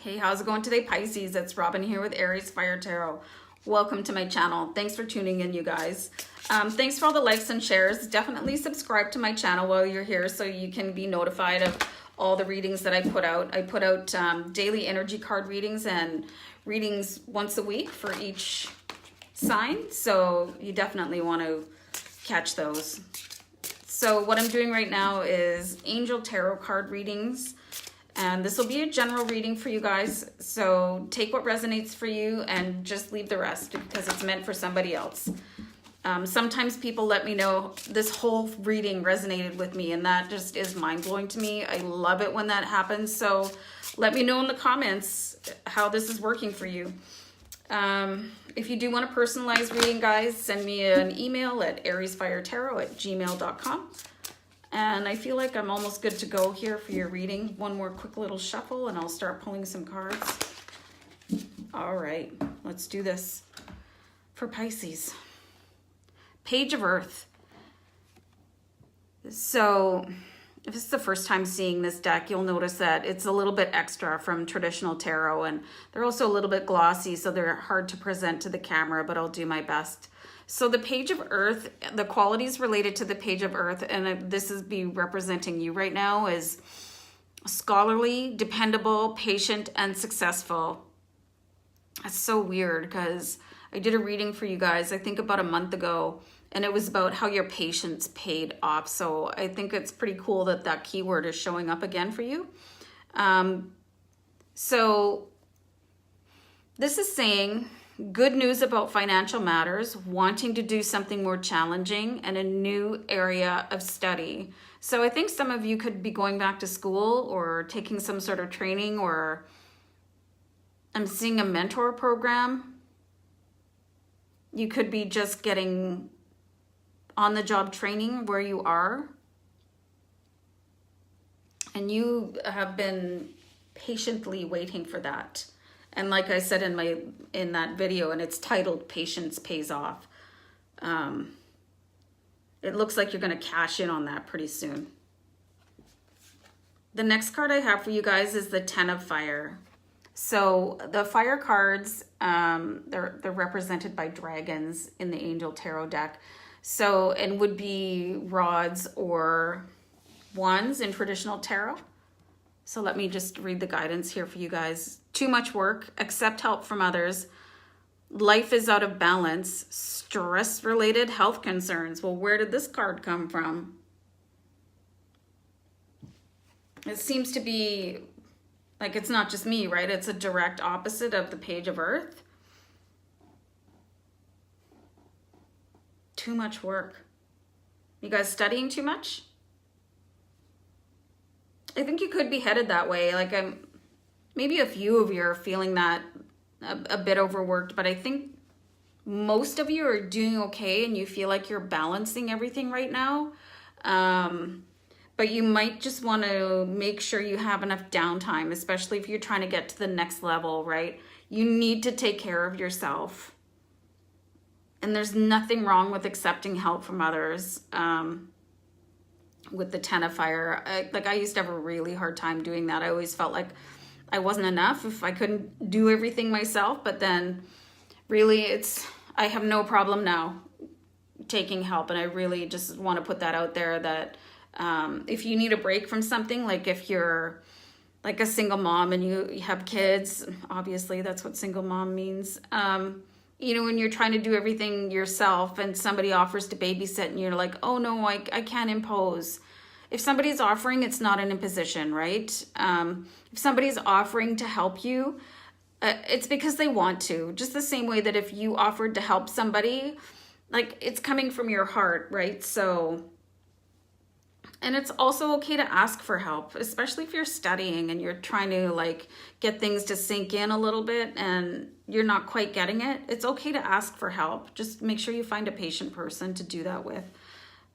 Hey, how's it going today, Pisces? It's Robin here with AriesFireTarot. Welcome to my channel. Thanks for tuning in, you guys. Thanks for all the likes and shares. Definitely subscribe to my channel while you're here so you can be notified of all the readings that I put out. I put out daily energy card readings and readings once a week for each sign, so you definitely want to catch those. So what I'm doing right now is angel tarot card readings. And this will be a general reading for you guys. So take what resonates for you and just leave the rest because it's meant for somebody else. Sometimes people let me know this whole reading resonated with me, and that just is mind-blowing to me. I love it when that happens. So let me know in the comments how this is working for you. If you do want a personalized reading, guys, send me an email at AriesFireTarot@gmail.com. And I feel like I'm almost good to go here for your reading. One more quick little shuffle and I'll start pulling some cards. All right, let's do this for Pisces. Page of Earth. So if this is the first time seeing this deck, you'll notice that it's a little bit extra from traditional tarot, and they're also a little bit glossy, so they're hard to present to the camera, but I'll do my best. So the Page of Earth, the qualities related to the Page of Earth, and this is be representing you right now, is scholarly, dependable, patient, and successful. That's so weird because I did a reading for you guys, I think about a month ago, and it was about how your patience paid off. So I think it's pretty cool that that keyword is showing up again for you. So this is saying good news about financial matters, wanting to do something more challenging, and a new area of study. So I think some of you could be going back to school or taking some sort of training, or I'm seeing a mentor program. You could be just getting on-the-job training where you are. And you have been patiently waiting for that. And like I said in that video, and it's titled Patience Pays Off. It looks like you're going to cash in on that pretty soon. The next card I have for you guys is the Ten of Fire. So the fire cards, they're represented by dragons in the Angel Tarot deck. So, and would be rods or wands in traditional tarot. So let me just read the guidance here for you guys. Too much work, accept help from others. Life is out of balance, stress-related health concerns. Well, where did this card come from? It seems to be like it's not just me, right? It's a direct opposite of the Page of Earth. Too much work. You guys studying too much? I think you could be headed that way. Like maybe a few of you are feeling that a bit overworked, but I think most of you are doing okay and you feel like you're balancing everything right now. But you might just want to make sure you have enough downtime, especially if you're trying to get to the next level, right? You need to take care of yourself. And there's nothing wrong with accepting help from others. With the Ten of Fire, I used to have a really hard time doing that. I always felt like I wasn't enough if I couldn't do everything myself. But then really I have no problem now taking help. And I really just want to put that out there that if you need a break from something, like if you're like a single mom and you have kids, obviously that's what single mom means. You know, when you're trying to do everything yourself and somebody offers to babysit and you're like, oh no, I can't impose. If somebody's offering, it's not an imposition, right? If somebody's offering to help you, it's because they want to. Just the same way that if you offered to help somebody, like it's coming from your heart, right? So, and it's also okay to ask for help, especially if you're studying and you're trying to like get things to sink in a little bit and you're not quite getting it. It's okay to ask for help. Just make sure you find a patient person to do that with.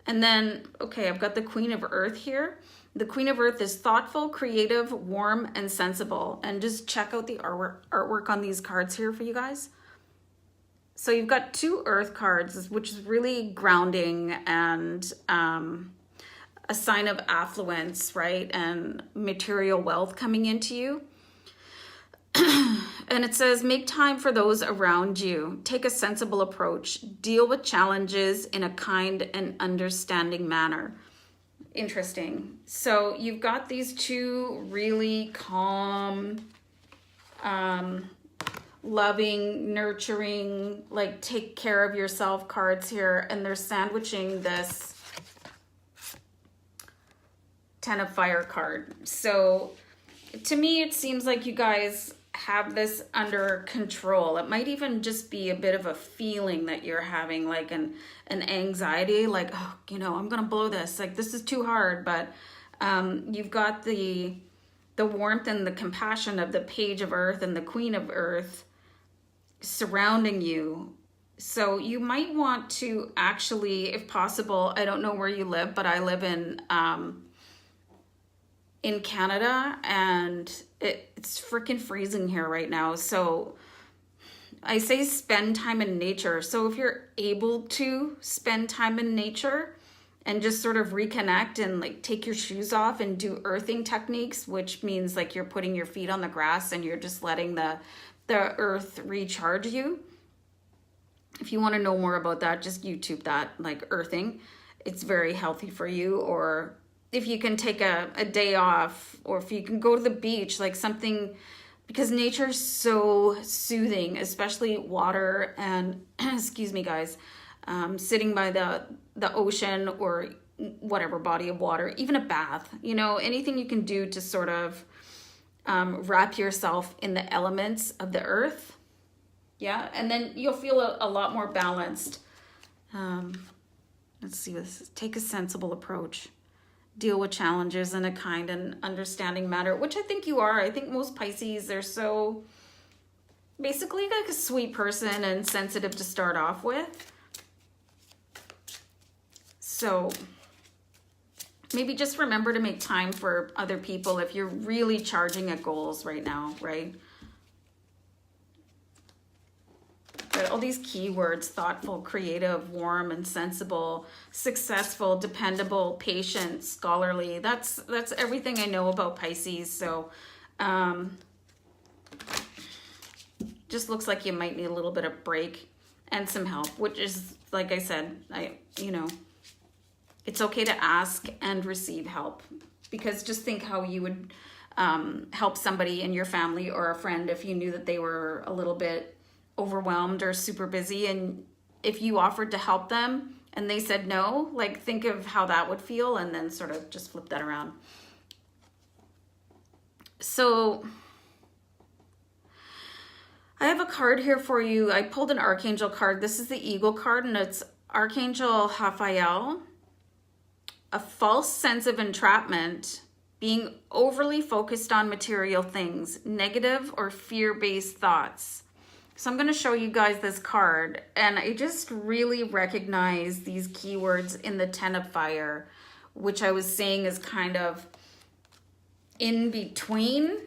And then, okay, I've got the Queen of Earth here. The Queen of Earth is thoughtful, creative, warm, and sensible. And just check out the artwork on these cards here for you guys. So you've got two Earth cards, which is really grounding and a sign of affluence, right? And material wealth coming into you. And it says, make time for those around you. Take a sensible approach. Deal with challenges in a kind and understanding manner. Interesting. So you've got these two really calm, loving, nurturing, like take care of yourself cards here. And they're sandwiching this Ten of Fire card. So to me, it seems like you guys have this under control. It might even just be a bit of a feeling that you're having, like an anxiety, like, oh, you know, I'm gonna blow this, like this is too hard. But you've got the warmth and the compassion of the Page of Earth and the Queen of Earth surrounding you. So you might want to actually, if possible, I don't know where you live, but I live in Canada, and it's freaking freezing here right now. So I say spend time in nature. So if you're able to spend time in nature and just sort of reconnect and like take your shoes off and do earthing techniques, which means like you're putting your feet on the grass and you're just letting the earth recharge you. If you want to know more about that, just YouTube that, like earthing. It's very healthy for you. Or if you can take a day off, or if you can go to the beach, like something, because nature is so soothing, especially water and, excuse me guys, sitting by the ocean or whatever body of water, even a bath, you know, anything you can do to sort of wrap yourself in the elements of the earth. Yeah, and then you'll feel a lot more balanced. Let's see this is. Take a sensible approach. Deal with challenges in a kind and understanding manner, which I think you are. I think most Pisces, they're so basically like a sweet person and sensitive to start off with. So maybe just remember to make time for other people if you're really charging at goals right now, right? But all these keywords: thoughtful, creative, warm and sensible, successful, dependable, patient, scholarly. That's everything I know about Pisces. So just looks like you might need a little bit of break and some help, which is, like I said, you know, it's okay to ask and receive help, because just think how you would help somebody in your family or a friend if you knew that they were a little bit overwhelmed or super busy, and if you offered to help them and they said no, like think of how that would feel, and then sort of just flip that around. So I have a card here for you. I pulled an Archangel card. This is the Eagle card, and it's Archangel Raphael. A false sense of entrapment, being overly focused on material things, negative or fear-based thoughts. So I'm going to show you guys this card, and I just really recognize these keywords in the Ten of Fire, which I was saying is kind of in between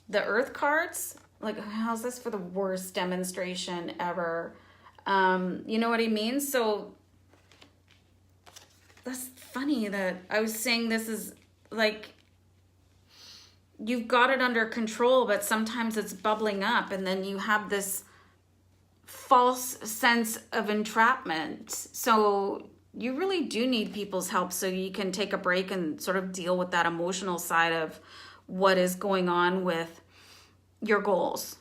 the Earth cards. Like, how's this for the worst demonstration ever? You know what I mean? So that's funny that I was saying this is like, you've got it under control, but sometimes it's bubbling up, and then you have this false sense of entrapment. So you really do need people's help so you can take a break and sort of deal with that emotional side of what is going on with your goals.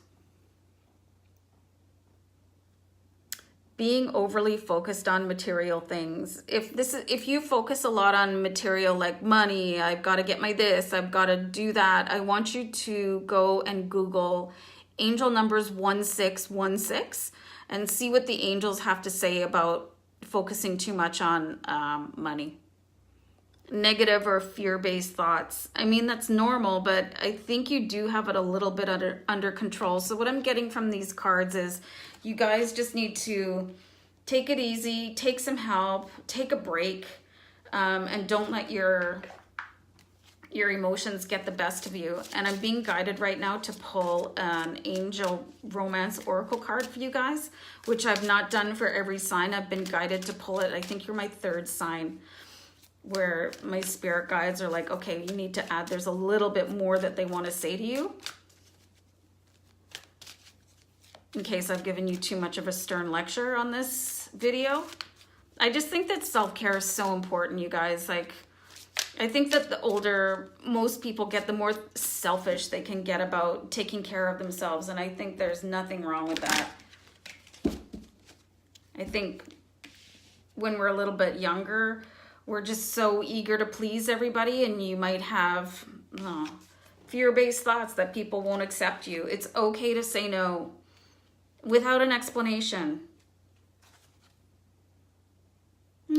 Being overly focused on material things. If you focus a lot on material, like money, I've got to get my this, I've got to do that, I want you to go and Google angel numbers 1616 and see what the angels have to say about focusing too much on money. Negative or fear-based thoughts. I mean, that's normal, but I think you do have it a little bit under control. So what I'm getting from these cards is you guys just need to take it easy, take some help, take a break, and don't let your emotions get the best of you. And I'm being guided right now to pull an Angel Romance Oracle card for you guys, which I've not done for every sign. I've been guided to pull it. I think you're my third sign. where my spirit guides are like, okay, you need to add, there's a little bit more that they want to say to you. In case I've given you too much of a stern lecture on this video. I just think that self-care is so important, you guys. Like, I think that the older most people get, the more selfish they can get about taking care of themselves. And I think there's nothing wrong with that. I think when we're a little bit younger, we're just so eager to please everybody, and you might have fear-based thoughts that people won't accept you. It's okay to say no without an explanation.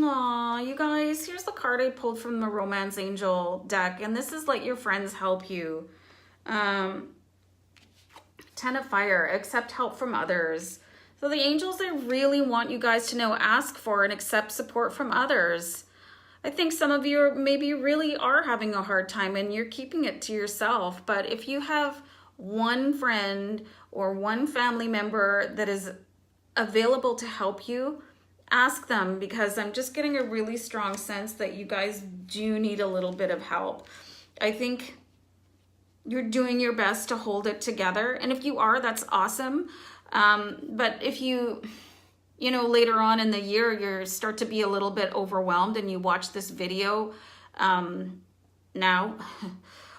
Aw, you guys, here's the card I pulled from the Romance Angel deck, and this is let your friends help you. 10 of Fire, accept help from others. So the angels, they really want you guys to know, ask for and accept support from others. I think some of you maybe really are having a hard time and you're keeping it to yourself. But if you have one friend or one family member that is available to help you, ask them, because I'm just getting a really strong sense that you guys do need a little bit of help. I think you're doing your best to hold it together. And if you are, that's awesome. But if you later on in the year, you start to be a little bit overwhelmed and you watch this video now,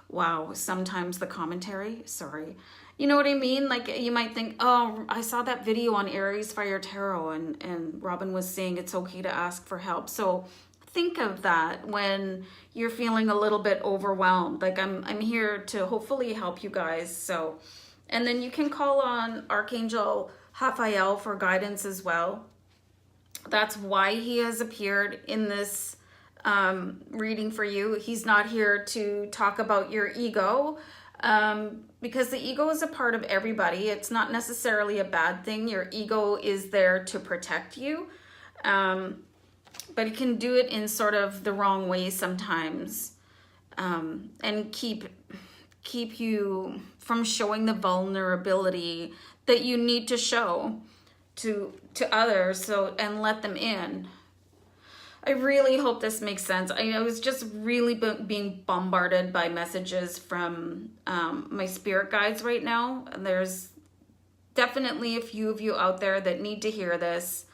wow, sometimes the commentary, sorry. You know what I mean? Like, you might think, oh, I saw that video on AriesFireTarot and Robin was saying it's okay to ask for help. So think of that when you're feeling a little bit overwhelmed. Like, I'm here to hopefully help you guys. So, and then you can call on Archangel Raphael for guidance as well. That's why he has appeared in this reading for you. He's not here to talk about your ego, because the ego is a part of everybody. It's not necessarily a bad thing. Your ego is there to protect you, but it can do it in sort of the wrong way sometimes, and keep you from showing the vulnerability that you need to show to others, and let them in. I really hope this makes sense. I was just really being bombarded by messages from my spirit guides right now. And there's definitely a few of you out there that need to hear this.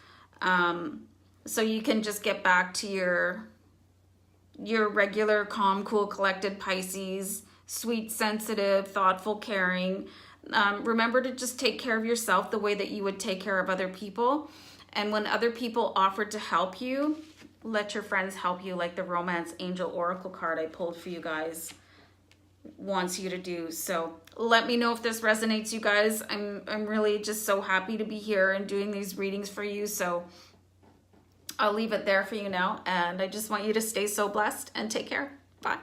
So you can just get back to your regular, calm, cool, collected Pisces, sweet, sensitive, thoughtful, caring. Remember to just take care of yourself the way that you would take care of other people. And when other people offer to help you, let your friends help you, like the Romance Angel Oracle card I pulled for you guys wants you to do. So let me know if this resonates, you guys. I'm really just so happy to be here and doing these readings for you. So I'll leave it there for you now. And I just want you to stay so blessed and take care. Bye.